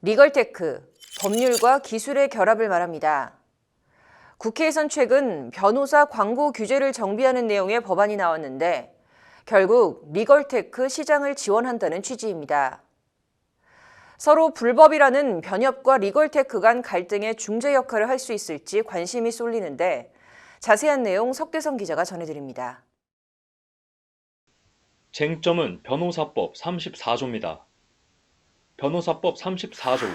리걸테크, 법률과 기술의 결합을 말합니다. 국회에선 최근 변호사 광고 규제를 정비하는 내용의 법안이 나왔는데 결국 리걸테크 시장을 지원한다는 취지입니다. 서로 불법이라는 변협과 리걸테크 간 갈등의 중재 역할을 할 수 있을지 관심이 쏠리는데 자세한 내용 석대성 기자가 전해드립니다. 쟁점은 변호사법 34조입니다. 변호사법 34조,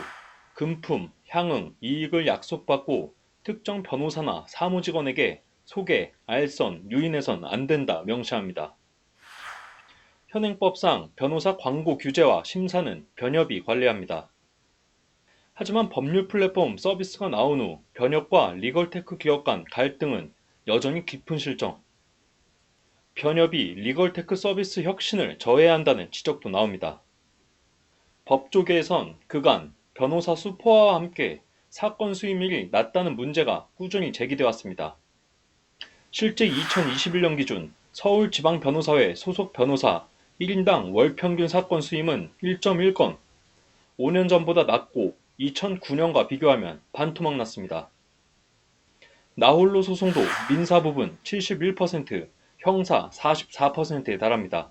금품, 향응, 이익을 약속받고 특정 변호사나 사무직원에게 소개, 알선, 유인해선 안 된다 명시합니다. 현행법상 변호사 광고 규제와 심사는 변협이 관리합니다. 하지만 법률 플랫폼 서비스가 나온 후 변협과 리걸테크 기업 간 갈등은 여전히 깊은 실정. 변협이 리걸테크 서비스 혁신을 저해야 한다는 지적도 나옵니다. 법조계에선 그간 변호사 수 포화와 함께 사건 수임률이 낮다는 문제가 꾸준히 제기돼 왔습니다. 실제 2021년 기준 서울지방변호사회 소속 변호사 1인당 월 평균 사건 수임은 1.1건, 5년 전보다 낮고 2009년과 비교하면 반토막 났습니다. 나홀로 소송도 민사 부분 71%, 형사 44%에 달합니다.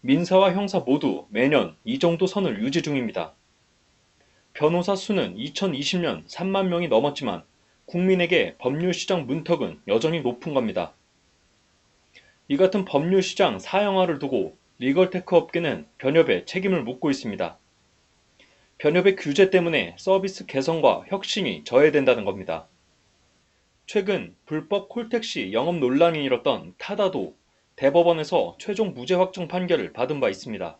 민사와 형사 모두 매년 이 정도 선을 유지 중입니다. 변호사 수는 2020년 3만 명이 넘었지만 국민에게 법률 시장 문턱은 여전히 높은 겁니다. 이 같은 법률 시장 사형화를 두고 리걸테크 업계는 변협에 책임을 묻고 있습니다. 변협의 규제 때문에 서비스 개선과 혁신이 저해된다는 겁니다. 최근 불법 콜택시 영업 논란이 일었던 타다도 대법원에서 최종 무죄 확정 판결을 받은 바 있습니다.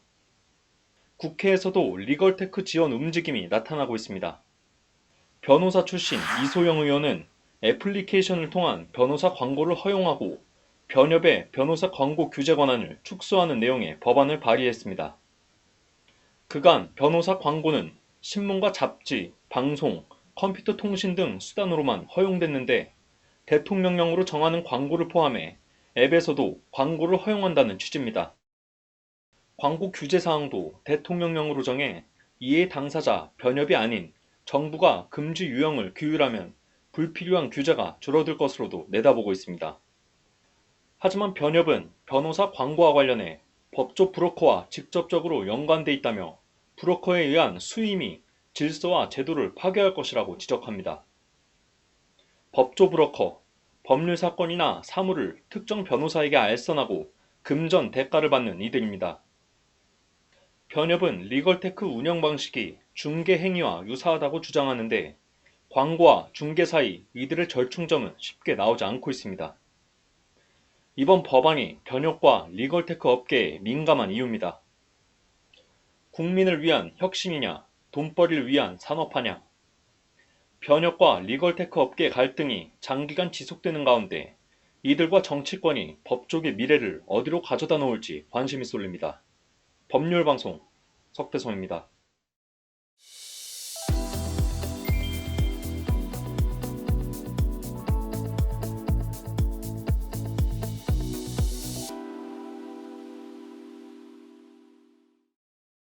국회에서도 리걸테크 지원 움직임이 나타나고 있습니다. 변호사 출신 이소영 의원은 애플리케이션을 통한 변호사 광고를 허용하고 변협의 변호사 광고 규제 권한을 축소하는 내용의 법안을 발의했습니다. 그간 변호사 광고는 신문과 잡지, 방송, 컴퓨터 통신 등 수단으로만 허용됐는데 대통령령으로 정하는 광고를 포함해 앱에서도 광고를 허용한다는 취지입니다. 광고 규제 사항도 대통령령으로 정해 이해 당사자, 변협이 아닌 정부가 금지 유형을 규율하면 불필요한 규제가 줄어들 것으로도 내다보고 있습니다. 하지만 변협은 변호사 광고와 관련해 법조 브로커와 직접적으로 연관돼 있다며 브로커에 의한 수임이 질서와 제도를 파괴할 것이라고 지적합니다. 법조 브로커, 법률 사건이나 사무를 특정 변호사에게 알선하고 금전 대가를 받는 이들입니다. 변협은 리걸테크 운영 방식이 중개 행위와 유사하다고 주장하는데 광고와 중개 사이 이들의 절충점은 쉽게 나오지 않고 있습니다. 이번 법안이 변협과 리걸테크 업계에 민감한 이유입니다. 국민을 위한 혁신이냐, 돈벌이를 위한 산업화냐. 변협과 리걸테크 업계 갈등이 장기간 지속되는 가운데 이들과 정치권이 법조계 미래를 어디로 가져다 놓을지 관심이 쏠립니다. 법률방송 석대성입니다.